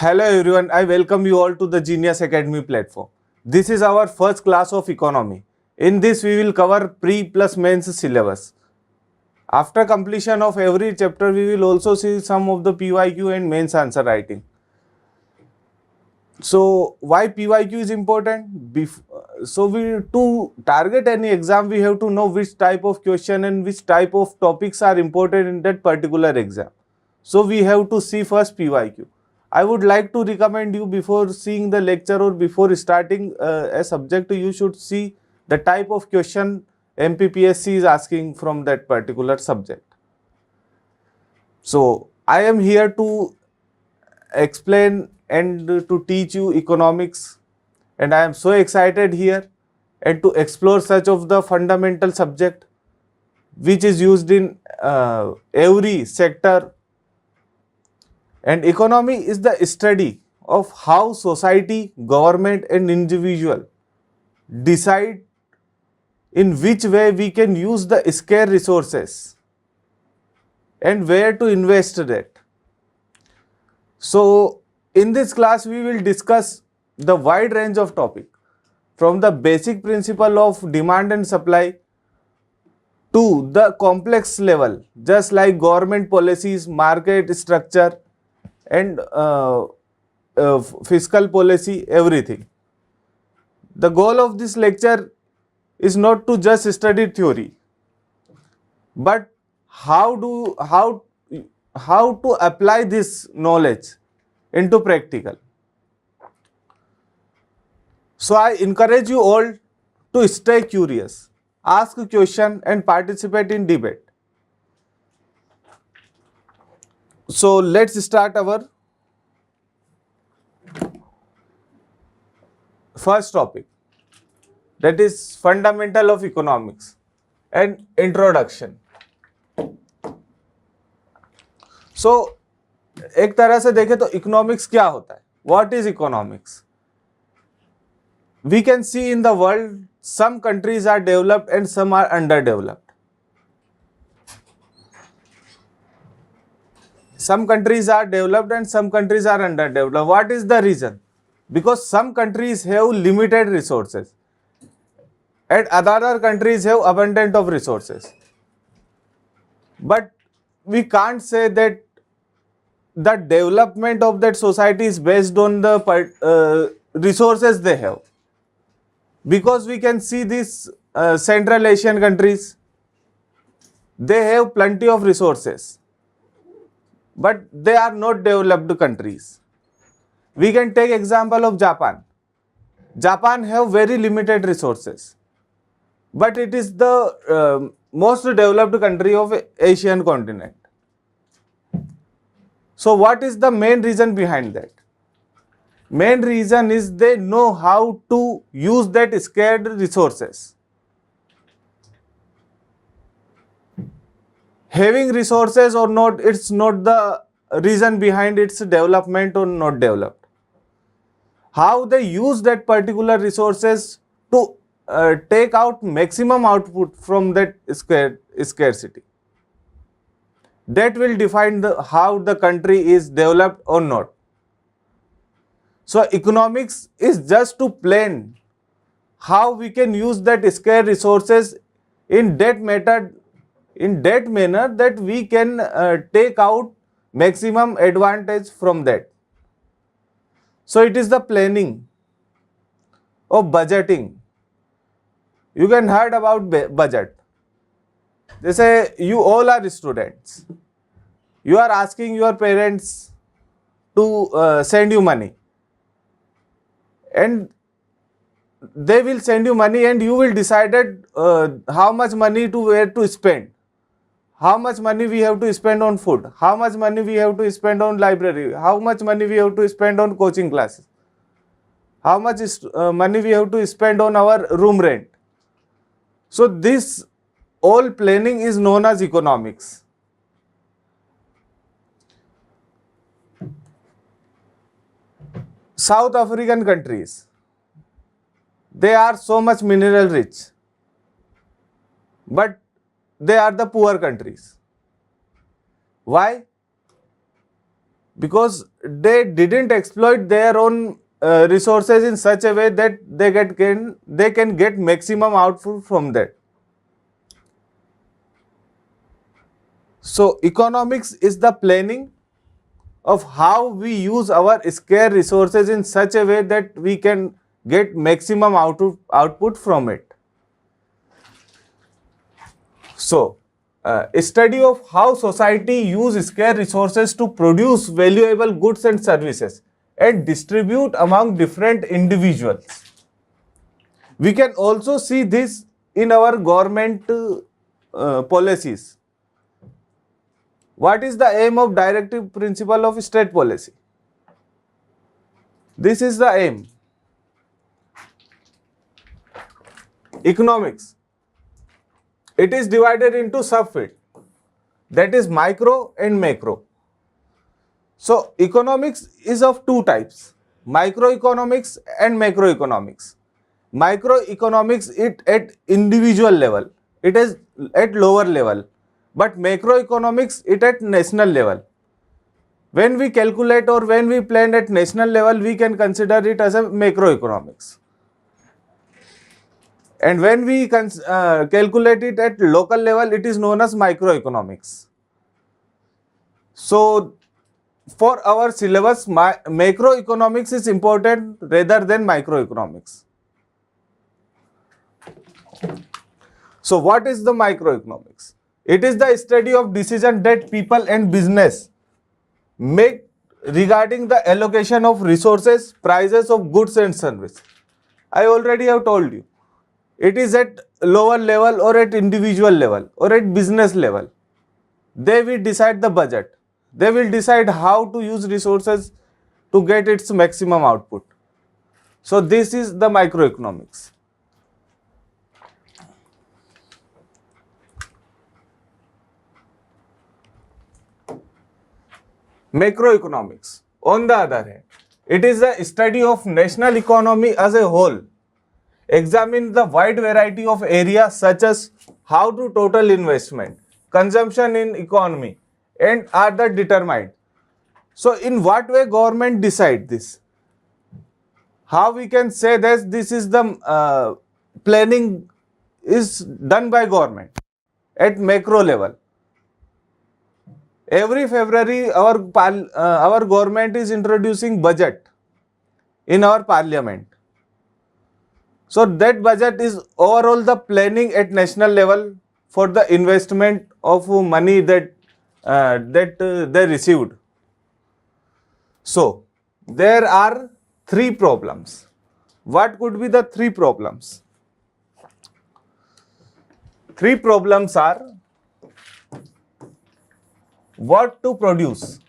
Hello everyone, I welcome you all to the Genius Academy platform. This is our first class of economy. In this we will cover pre plus mains syllabus. After completion of every chapter we will also see some of the PYQ and mains answer writing. So why PYQ is important? To target any exam we have to know which type of question and which type of topics are important in that particular exam. So we have to see first PYQ. I would like to recommend you before seeing the lecture or before starting a subject, you should see the type of question MPPSC is asking from that particular subject. So I am here to explain and to teach you economics, and I am so excited here and to explore such of the fundamental subject which is used in every sector. And economy is the study of how society, government and individual decide in which way we can use the scarce resources and where to invest that. So in this class we will discuss the wide range of topic from the basic principle of demand and supply to the complex level, just like government policies, market structure and fiscal policy, everything. The goal of this lecture is not to just study theory, but how to apply this knowledge into practical. So I encourage you all to stay curious, ask a question and participate in debate. So let's start our first topic, that is fundamental of economics and introduction. So एक तरह से देखें तो economics क्या होता है? What is economics? We can see in the world some countries are developed and some are underdeveloped. Some countries are developed and some countries are underdeveloped. What is the reason? Because some countries have limited resources and other countries have abundant of resources. But we can't say that the development of that society is based on the resources they have. Because we can see these Central Asian countries, they have plenty of resources, but they are not developed countries. We can take example of Japan. Japan have very limited resources, but it is the most developed country of Asian continent. So what is the main reason behind that? Main reason is they know how to use that scarce resources. Having resources or not, it's not the reason behind its development or not developed. How they use that particular resources to take out maximum output from that scarcity. That will define how the country is developed or not. So economics is just to plan how we can use that scarce resources in that manner that we can take out maximum advantage from that. So it is the planning of budgeting. You can heard about budget. They say you all are students. You are asking your parents to send you money. And they will send you money and you will decide how much money to where to spend. How much money we have to spend on food, how much money we have to spend on library, how much money we have to spend on coaching classes, how much money we have to spend on our room rent. So this all planning is known as economics. South African countries, they are so much mineral rich, but they are the poor countries. Why? because they didn't exploit their own resources in such a way that they can get maximum output from that. So economics is the planning of how we use our scarce resources in such a way that we can get maximum output from it. So, a study of how society use scarce resources to produce valuable goods and services and distribute among different individuals. We can also see this in our government policies. What is the aim of directive principle of state policy? This is the aim. Economics. It is divided into subfield, that is micro and macro. So economics is of two types, microeconomics and macroeconomics. Microeconomics it at individual level, it is at lower level, but macroeconomics it at national level. When we calculate or when we plan at national level, we can consider it as a macroeconomics. And when we calculate it at local level, it is known as microeconomics. So, for our syllabus, macroeconomics is important rather than microeconomics. So, what is the microeconomics? It is the study of decision that people and business make regarding the allocation of resources, prices of goods and services. I already have told you. It is at lower level or at individual level or at business level. They will decide the budget. They will decide how to use resources to get its maximum output. So this is the microeconomics. Macroeconomics, on the other hand, it is the study of national economy as a whole. Examine the wide variety of areas such as how to total investment, consumption in economy, and are the determined. So, in what way government decide this? How we can say that this is the planning is done by government at macro level. Every February, our government is introducing budget in our parliament. So that budget is overall the planning at national level for the investment of money that they received. So there are three problems. What could be the three problems? Three problems are: what to produce,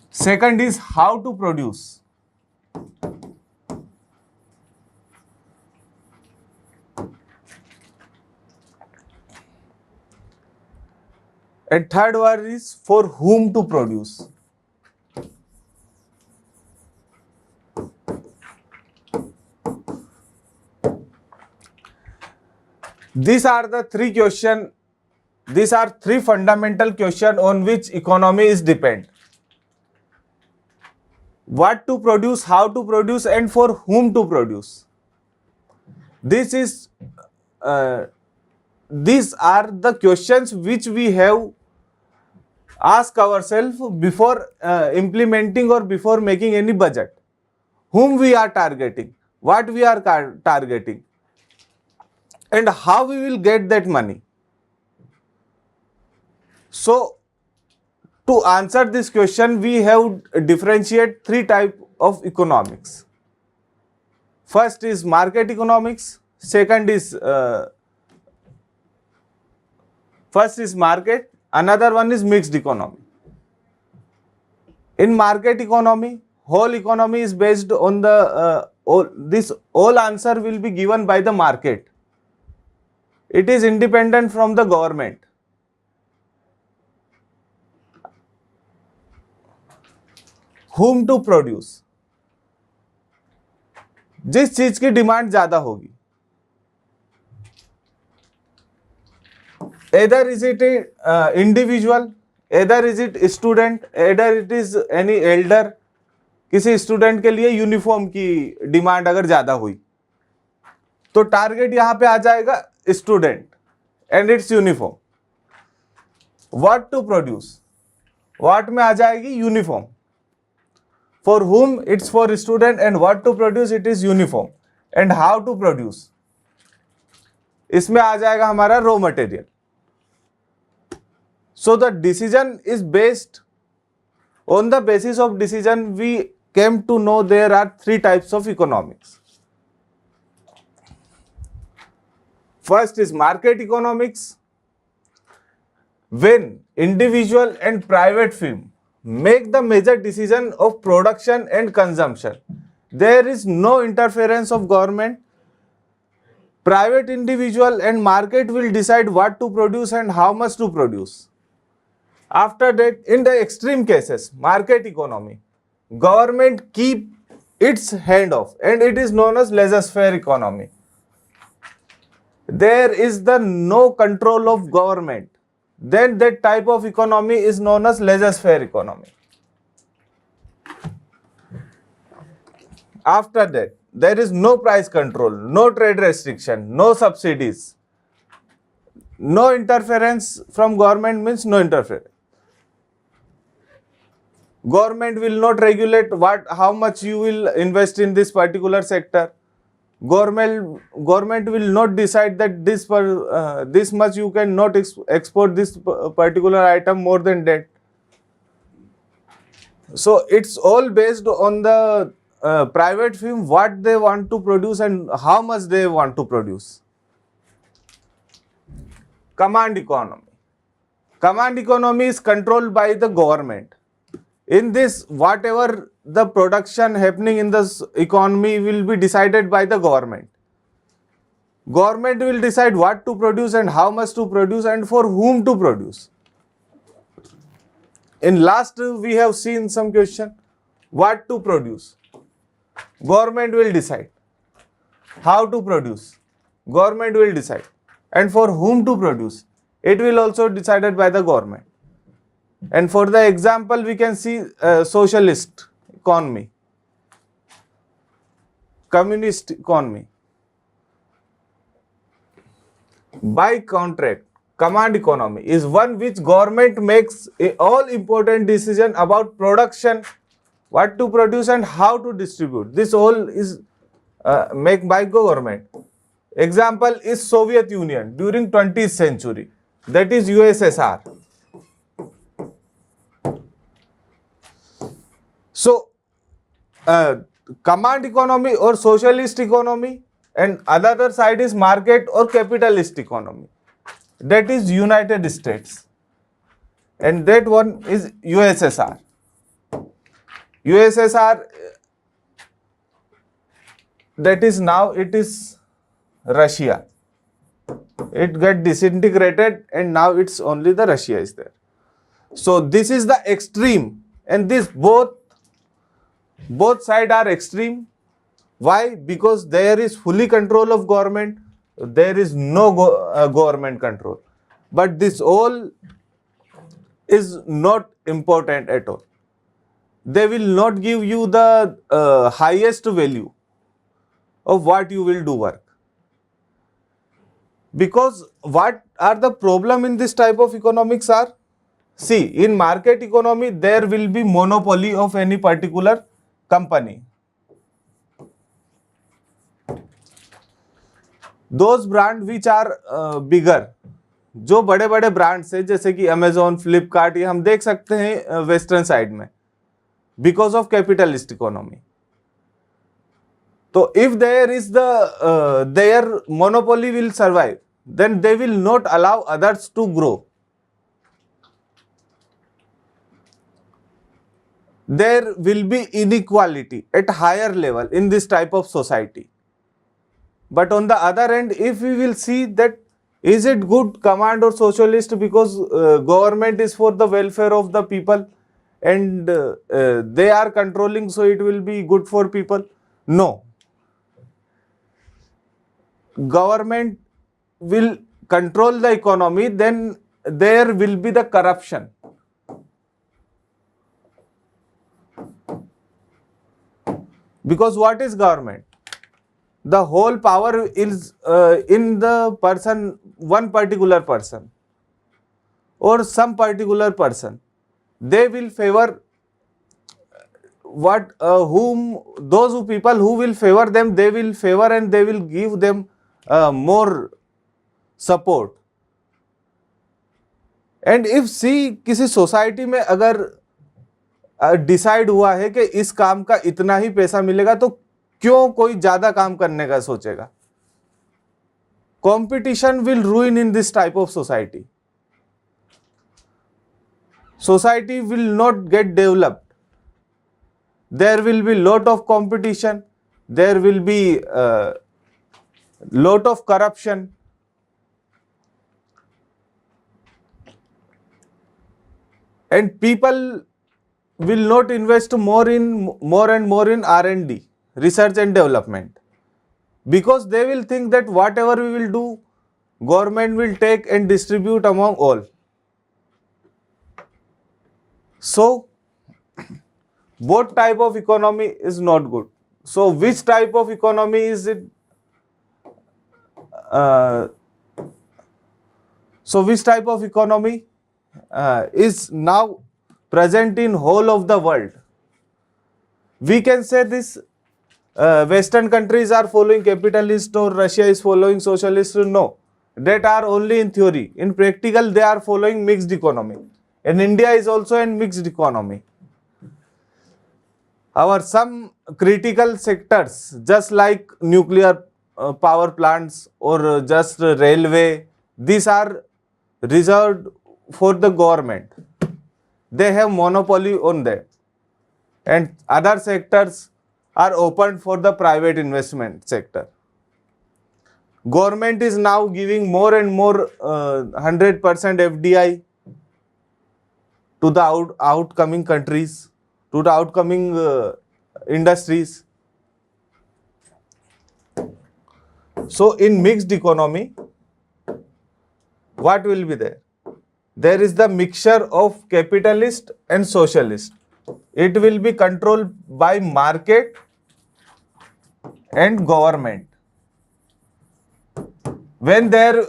second is how to produce, and third one is for whom to produce. These are the three questions. These are three fundamental questions on which economy is depend. What to produce, how to produce, and for whom to produce. These are the questions which we have asked ourselves before implementing or before making any budget. Whom we are targeting, what we are targeting, and how we will get that money. So, to answer this question, we have differentiate three types of economics. First is market economics. Second is market. Another one is mixed economy. In market economy, whole economy is based on the this whole answer will be given by the market. It is independent from the government. Whom to produce? जिस चीज की demand ज्यादा होगी, either is it a individual, either is it student, either it is any elder. किसी student के लिए uniform की demand अगर ज्यादा हुई तो टारगेट यहां पे आ जाएगा student and its uniform. What to produce, what में आ जाएगी uniform. For whom it's for student and what to produce it is uniform and how to produce, इसमें आ जाएगा हमारा raw material. So the decision is based on the basis of decision we came to know there are three types of economics. First is market economics. When individual and private firm make the major decision of production and consumption, there is no interference of government. Private individual and market will decide what to produce and how much to produce. After that, in the extreme cases, market economy, government keep its hand off and it is known as laissez-faire economy. There is the no control of government. Then that type of economy is known as laissez-faire economy. After that, there is no price control, no trade restriction, no subsidies. No interference from government means no interference. Government will not regulate how much you will invest in this particular sector. Government will not decide that this much you cannot export this particular item more than that. So it's all based on the private firm, what they want to produce and how much they want to produce. Command economy. Command economy is controlled by the government. In this, whatever the production happening in this economy will be decided by the government. Government will decide what to produce and how much to produce and for whom to produce. In last, we have seen some question, what to produce. Government will decide. How to produce. Government will decide. And for whom to produce. It will also decided by the government. And for the example, we can see socialist economy, communist economy. By contract, command economy is one which government makes all important decision about production, what to produce and how to distribute. This all is made by government. Example is Soviet Union during 20th century, that is USSR. So, command economy or socialist economy, and other side is market or capitalist economy. That is United States. And that one is USSR. USSR, that is now it is Russia. It got disintegrated and now it's only the Russia is there. So this is the extreme, and this both sides are extreme. Why? Because there is fully control of government, there is no government control. But this all is not important at all. They will not give you the highest value of what you will do work. Because what are the problem in this type of economics are? See, in market economy, there will be monopoly of any particular company. Those brand which are bigger, जो बड़े बड़े brands है जैसे कि Amazon, Flipkart, ये हम देख सकते हैं वेस्टर्न साइड में, because of capitalist economy. So if there is their monopoly will survive, then they will not allow others to grow. There will be inequality at higher level in this type of society. But on the other hand, if we will see that is it good command or socialist, because government is for the welfare of the people and they are controlling, so it will be good for people. No. Government will control the economy, then there will be the corruption. Because what is government? The whole power is in the person, one particular person or some particular person. They will favor those people who will favor them, they will favor and they will give them more support. And if see किसी society में अगर decide हुआ है कि इस काम का इतना ही पैसा मिलेगा, तो क्यों कोई ज्यादा काम करने का सोचेगा? Competition will रूइन in this type of society. Society will not get developed. There will be lot of competition. There will be lot of corruption. And people will not invest more and more in R&D, research and development, because they will think that whatever we will do, government will take and distribute among all. So, both type of economy is not good. So, which type of economy is it? Which type of economy is now present in whole of the world? We can say this Western countries are following capitalist or Russia is following socialist. No, that are only in theory. In practical, they are following mixed economy. And India is also in mixed economy. Our some critical sectors, just like nuclear power plants or just railway, these are reserved for the government. They have monopoly on that. And other sectors are open for the private investment sector. Government is now giving more and more 100% FDI to the outcoming countries, to the outcoming industries. So, in mixed economy, what will be there? There is the mixture of capitalist and socialist. It will be controlled by market and government. When their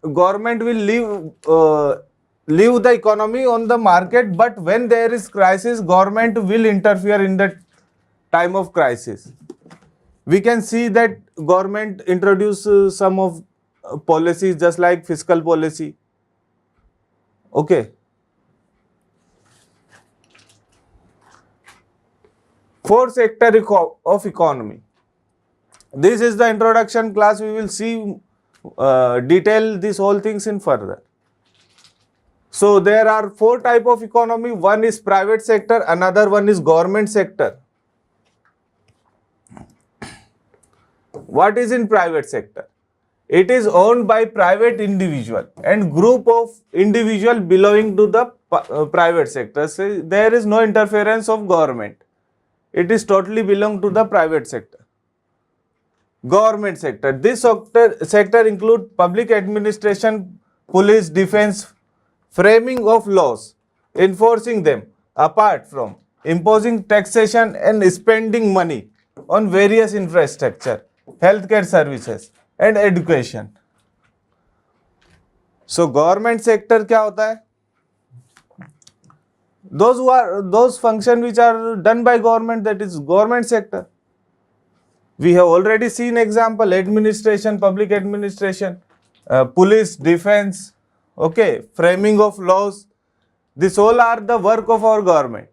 government will leave the economy on the market, but when there is crisis, government will interfere in the time of crisis. We can see that government introduce some of policies just like fiscal policy. Okay. Fourth sector of economy. This is the introduction class. We will see detail these whole things in further. So there are four type of economy. One is private sector, another one is government sector. What is in private sector? It is owned by private individual and group of individual belonging to the private sector. So there is no interference of government. It is totally belong to the private sector. Government sector. This sector include public administration, police, defense, framing of laws, enforcing them, apart from imposing taxation and spending money on various infrastructure, healthcare services and education. So government sector क्या होता है? Those function which are done by government, that is government sector. We have already seen example: administration, public administration, police, defense, okay, framing of laws. This all are the work of our government.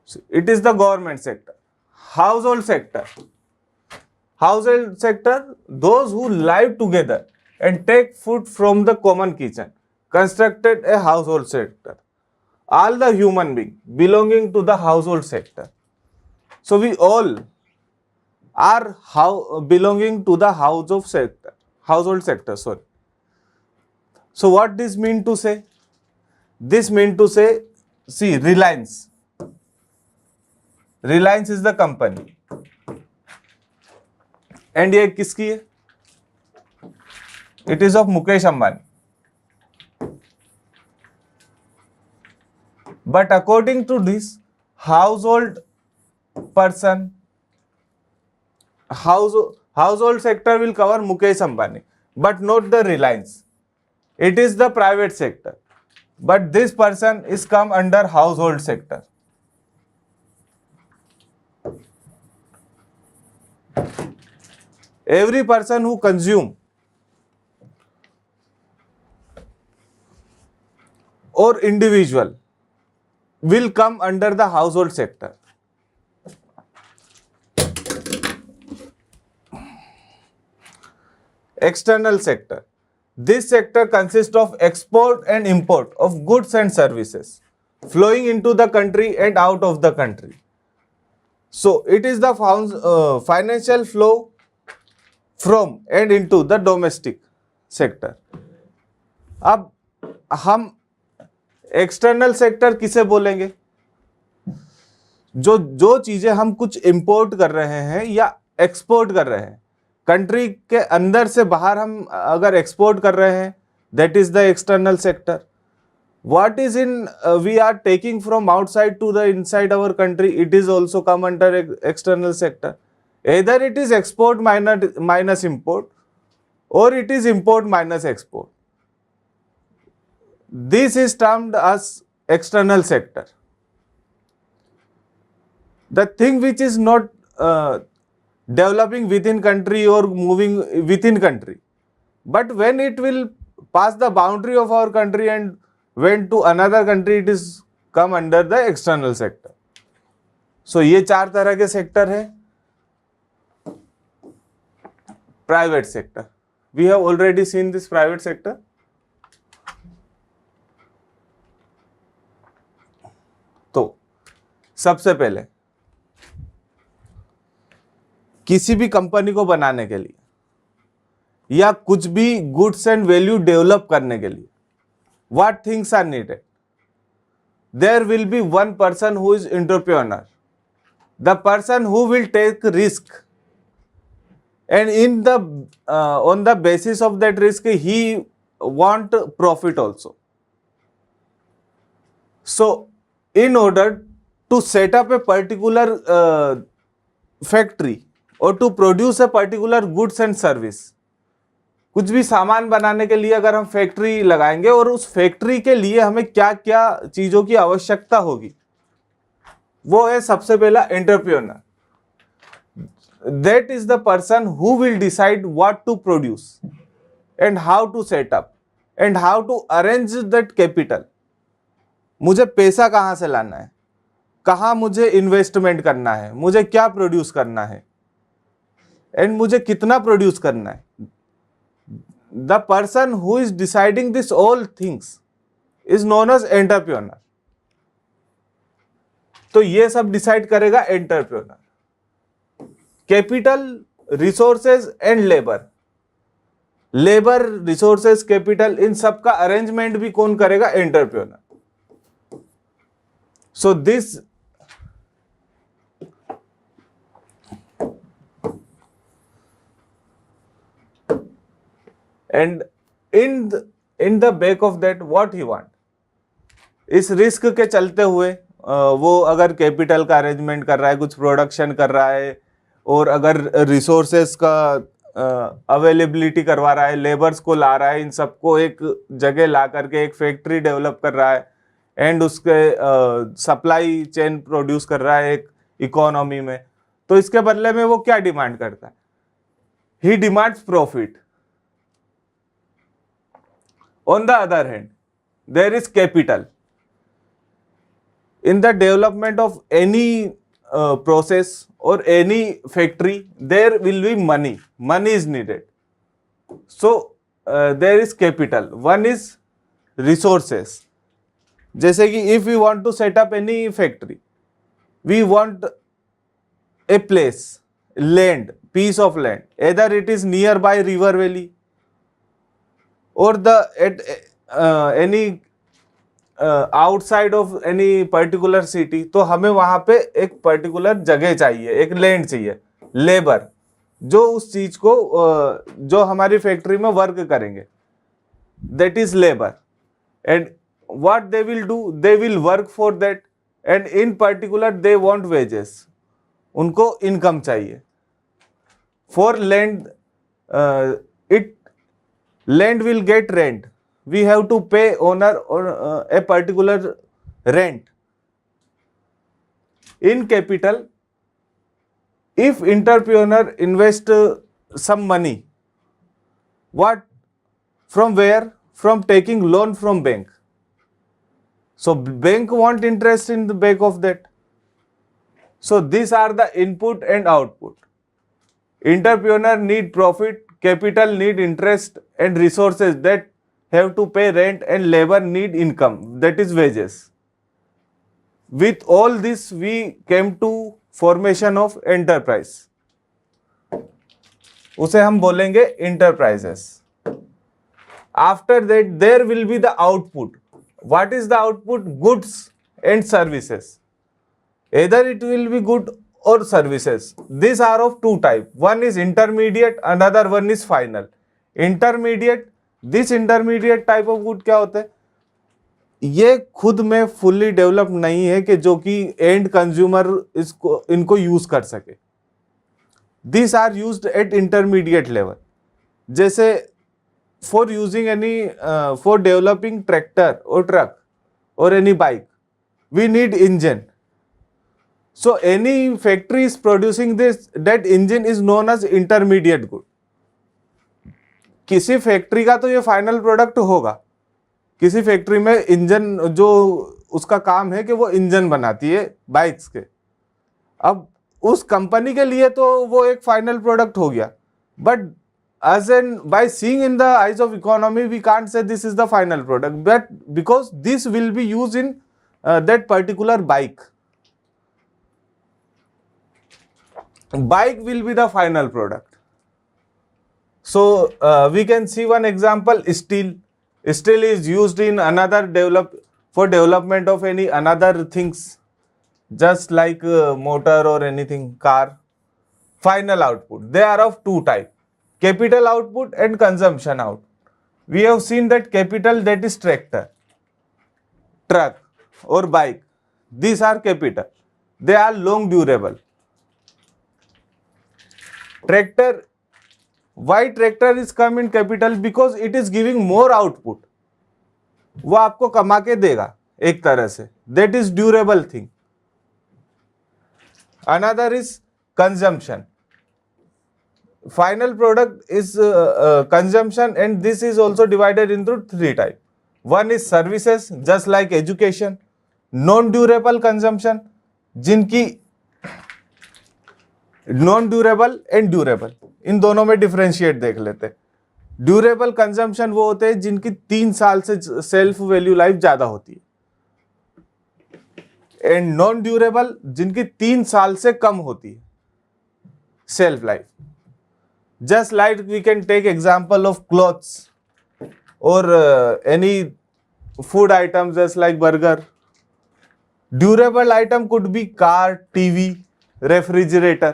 So it is the government sector. Household sector. Household sector, those who live together and take food from the common kitchen, constructed a household sector. All the human beings belonging to the household sector. So we all are belonging to the household sector. Sorry. So what this mean to say? This mean to say, see, Reliance. Reliance is the company. And ये किसकी है? It is of Mukesh Ambani. But according to this, household person, household sector will cover Mukesh Ambani, but not the Reliance. It is the private sector. But this person is come under household sector. Every person who consume or individual will come under the household sector. External sector. This sector consists of export and import of goods and services flowing into the country and out of the country. So it is the financial flow from and into the domestic sector. अब हम external sector किसे बोलेंगे? जो चीजें हम कुछ import कर रहे हैं या एक्सपोर्ट कर रहे हैं, कंट्री के अंदर से बाहर हम अगर एक्सपोर्ट कर रहे हैं, that is the external sector. What is in we are taking from outside to the inside our country, it is also come under external sector. Either it is export minus import, or it is import minus export. This is termed as external sector. The thing which is not developing within country or moving within country, but when it will pass the boundary of our country and went to another country, it is come under the external sector. So ये चार तरह के sector है. Private sector, we have already seen this private sector. तो सबसे पहले किसी भी कंपनी को बनाने के लिए या कुछ भी गुड्स एंड वैल्यू डेवलप करने के लिए what things are needed? There will be one person who is entrepreneur, the person who will take risk, and in the on the basis of that risk he want profit also. So in order to set up a particular factory or to produce a particular goods and service, कुछ भी सामान बनाने के लिए अगर हम factory लगाएंगे और उस फैक्ट्री के लिए हमें क्या क्या चीजों की आवश्यकता होगी, वो है सबसे पहला entrepreneur. That is the person who will decide what to produce and how to set up and how to arrange that capital. मुझे पैसा कहाँ से लाना है, कहाँ मुझे इन्वेस्टमेंट करना है, मुझे क्या प्रोड्यूस करना है एंड मुझे कितना प्रोड्यूस करना है. The person who is deciding this all things is known as entrepreneur. तो ये सब डिसाइड करेगा entrepreneur. Capital, resources and labour, labour, resources, capital, इन सब का अरेंजमेंट भी कौन करेगा? Entrepreneur. So this and in the back of that what he want, इस रिस्क के चलते हुए वो अगर कैपिटल का अरेंजमेंट कर रहा है, कुछ प्रोडक्शन कर रहा है, और अगर रिसोर्सेस का अवेलेबिलिटी करवा रहा है, लेबर्स को ला रहा है, इन सबको एक जगह ला करके एक फैक्ट्री डेवलप कर रहा है एंड उसके सप्लाई चेन प्रोड्यूस कर रहा है एक इकोनॉमी में, तो इसके बदले में वो क्या डिमांड करता है? He demands profit. On the other hand, there is capital. In the development of any process or any factory, there will be money. Money is needed. So, there is capital. One is resources. जैसे कि if we want to set up any factory, we want a place, land, piece of land. Either it is nearby river valley, or the at any outside of any particular city, तो हमें वहां पे एक particular जगह चाहिए, एक land चाहिए, labour जो उस चीज को जो हमारी फैक्ट्री में वर्क करेंगे, that is labor, and what they will do, they will work for that, and in particular they want wages, उनको इनकम चाहिए. For land, it land will get rent, we have to pay owner or a particular rent. In capital, if entrepreneur invest some money, what, from where? From taking loan from bank. So bank want interest in the back of that. So these are the input and output. Entrepreneur need profit, capital need interest and resources that have to pay rent, and labor need income, that is wages. With all this we came to formation of enterprise. उसे हम बोलेंगे enterprises. After that there will be the output. What is the output? Goods and services. Either it will be good or services. These are of two types. One is intermediate, another one is final. Intermediate, this intermediate type of good क्या होता है? ये खुद में fully develop नहीं है कि जो कि एंड कंज्यूमर इनको यूज कर सके. This are used at intermediate level. जैसे for using any for developing tractor और ट्रक और any bike we need engine. So any factory is producing this, that engine is known as intermediate good. किसी factory का तो ये final product होगा. किसी factory में इंजन, जो उसका काम है कि वो इंजन बनाती है बाइक्स के, अब उस कंपनी के लिए तो वो एक फाइनल प्रोडक्ट हो गया. But as in by seeing in the eyes of economy we can't say this is the final product, but because this will be used in that particular bike will be the final product. So we can see one example. Steel is used in another for development of any another things, just like motor or anything, car. Final output, they are of two types: capital output and consumption output. We have seen that capital, that is tractor, truck or bike. These are capital. They are long durable. Tractor, why tractor is come in capital? Because it is giving more output. वो आपको कमा के देगा एक तरह से. That is durable thing. Another is consumption. Final product is consumption, and this is also divided into three types. One is services, just like education. Non-durable consumption, जिनकी non-durable and durable, इन दोनों में डिफरेंशिएट देख लेते हैं. Durable consumption वो होते हैं जिनकी 3 साल से सेल्फ वैल्यू लाइफ ज्यादा होती है, एंड नॉन ड्यूरेबल जिनकी 3 साल से कम होती है self life. Just like we can take example of clothes or any food items, just like burger. Durable item could be car, TV, refrigerator.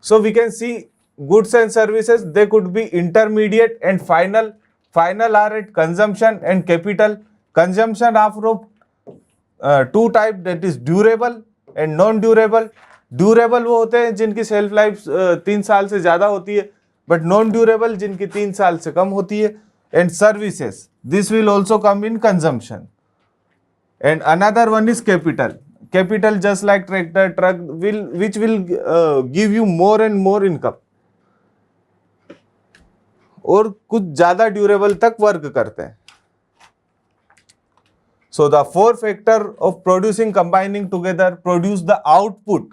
So we can see goods and services, they could be intermediate and final. Final are at consumption and capital. Consumption are of two types, that is durable and non durable. Durable वो होते हैं जिनकी self life 3 साल से ज्यादा होती है, but non durable जिनकी 3 साल से कम होती है. And services, this will also come in consumption. And another one is capital. Capital just like tractor, truck which will give you more and more income, और कुछ ज्यादा ड्यूरेबल तक वर्क करते हैं. So the 4 factor of producing combining together produce the output.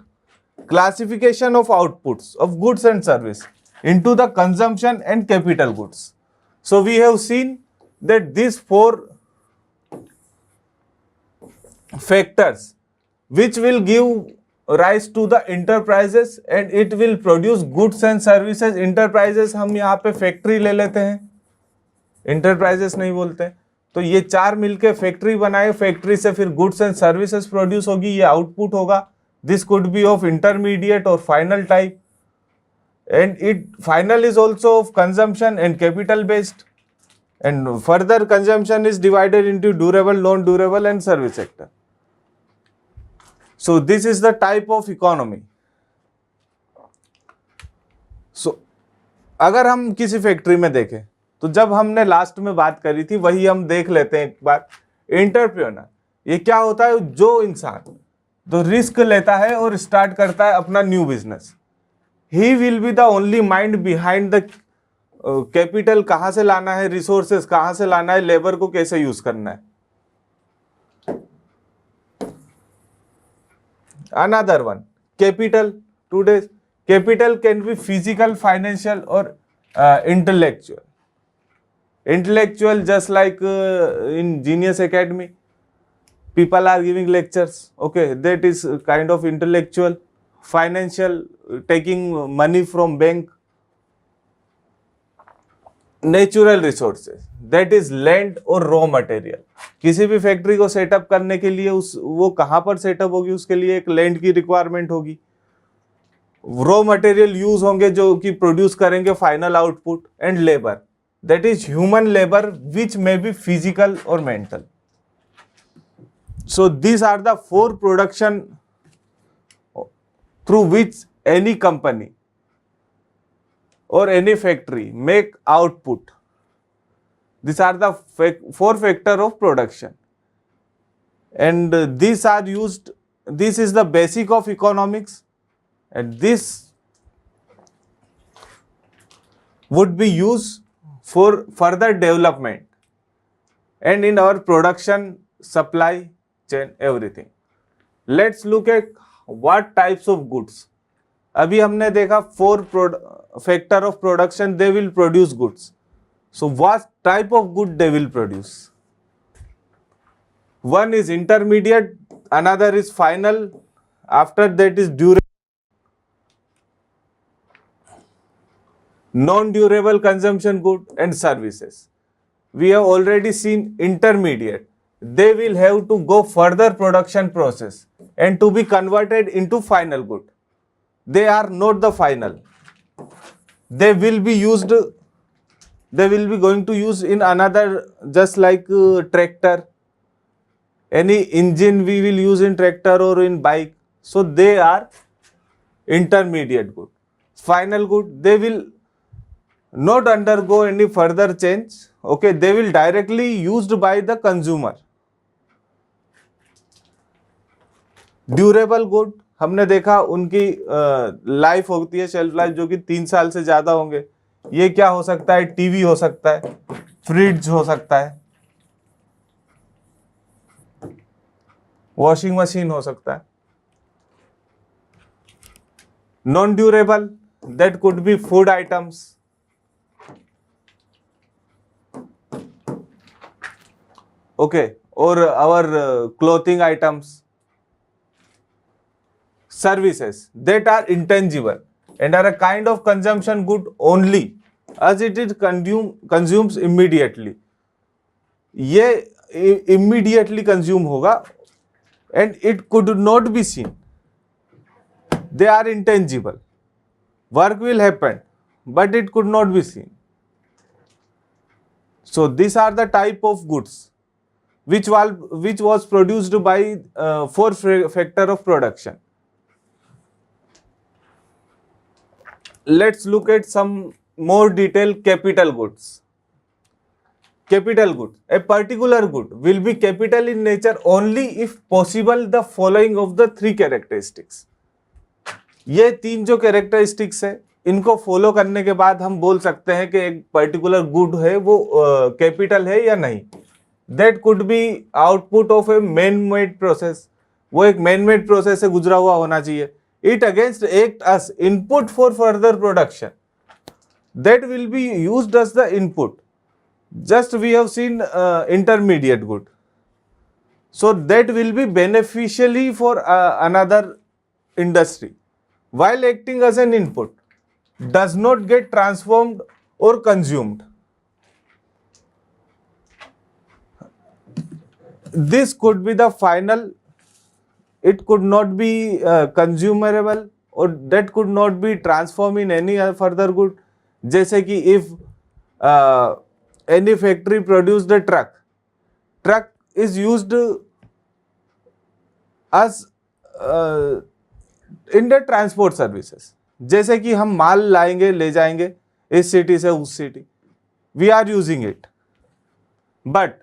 Classification of outputs of goods and service into the consumption and capital goods. So we have seen that these 4 factors which will give rise to the enterprises, and it will produce goods and services. Enterprises हम यहाँ पे factory ले लेते हैं, enterprises नहीं बोलते हैं. तो ये चार मिलके फैक्ट्री बनाए, फैक्ट्री से फिर गुड्स एंड सर्विसेज प्रोड्यूस होगी, ये आउटपुट होगा. This could be of intermediate और final type, and it final is also of consumption and capital based, and further consumption is divided into durable, non-durable and service sector. So this is the type of economy. So अगर हम किसी factory में देखें तो जब हमने last में बात करी थी वही हम देख लेते हैं एक बार. एंटरप्रेन्योर, ये क्या होता है? जो इंसान तो रिस्क लेता है और स्टार्ट करता है अपना new business. He will be the only mind behind the capital, कहां से लाना है, रिसोर्सेस कहां से लाना है, लेबर को कैसे यूज करना है. Another one, capital. Today capital can be physical, financial और intellectual. Intellectual just like in genius academy people are giving lectures, okay, that is kind of intellectual. Financial, taking money from bank. Natural resources, that is land और raw material. किसी भी factory को setup करने के लिए वो कहां पर सेटअप होगी, उसके लिए एक लैंड की रिक्वायरमेंट होगी. रॉ मटेरियल यूज होंगे जो कि प्रोड्यूस करेंगे final output. And labour, that is human labour which may be physical और mental. So these are the four production through which any company or any factory make output. These are the four factor of production, and these are used, this is the basic of economics, and this would be used for further development and in our production, supply chain, everything. Let's look at what types of goods. अभी हमने देखा four factor of production, they will produce goods. So what type of good they will produce? One is intermediate, another is final, after that is durable, non durable consumption good and services. We have already seen intermediate, they will have to go further production process and to be converted into final good. They are not the final. They will be used, they will be going to use in another, just like tractor. Any engine we will use in tractor or in bike. So they are intermediate good. Final good, they will not undergo any further change. Okay, they will directly used by the consumer. Durable good, हमने देखा उनकी life होती है, shelf life जो कि 3 साल से ज्यादा होंगे. ये क्या हो सकता है? टीवी हो सकता है, फ्रिज हो सकता है, वॉशिंग मशीन हो सकता है. Non durable, that could be food items, okay, और our clothing items. Services that are intangible and are a kind of consumption good only as it is consumes immediately. ये immediately consume होगा and it could not be seen. They are intangible. Work will happen but it could not be seen. So these are the type of goods which was produced by four factor of production. Let's look at some more detailed capital goods. Capital good, a particular good will be capital in nature only if possible the following of the three characteristics. ये 3 जो characteristics है, इनको follow करने के बाद हम बोल सकते हैं कि एक पर्टिकुलर गुड है वो कैपिटल है या नहीं. That could be output of a man-made process. वो एक man-made process से गुजरा हुआ होना चाहिए. It against act as input for further production. That will be used as the input. Just we have seen intermediate good. So that will be beneficially for another industry. While acting as an input, does not get transformed or consumed. this could be the final, it could not be consumable, or that could not be transformed in any further good. जैसे कि if any factory produced a truck is used as in the transport services. जैसे कि हम माल लाएंगे ले जाएंगे इस city से उस city, we are using it, but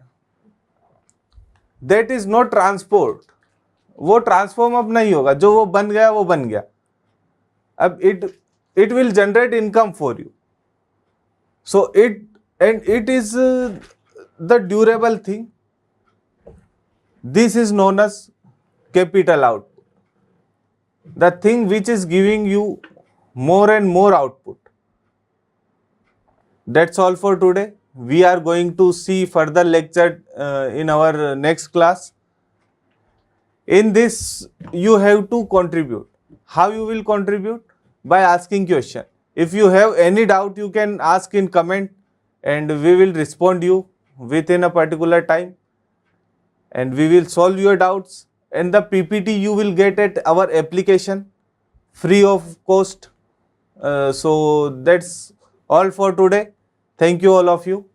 that is not transport. वो ट्रांसफॉर्म अब नहीं होगा, जो वो बन गया वो बन गया. अब it will generate income for you. So it is the durable thing. This is known as capital output, the thing which is giving you more and more output. That's all for today. We are going to see further lecture in our next class. In this, you have to contribute. How you will contribute? By asking question. If you have any doubt, you can ask in comment, and we will respond you within a particular time, and we will solve your doubts. And the PPT you will get at our application free of cost. So that's all for today. Thank you all of you.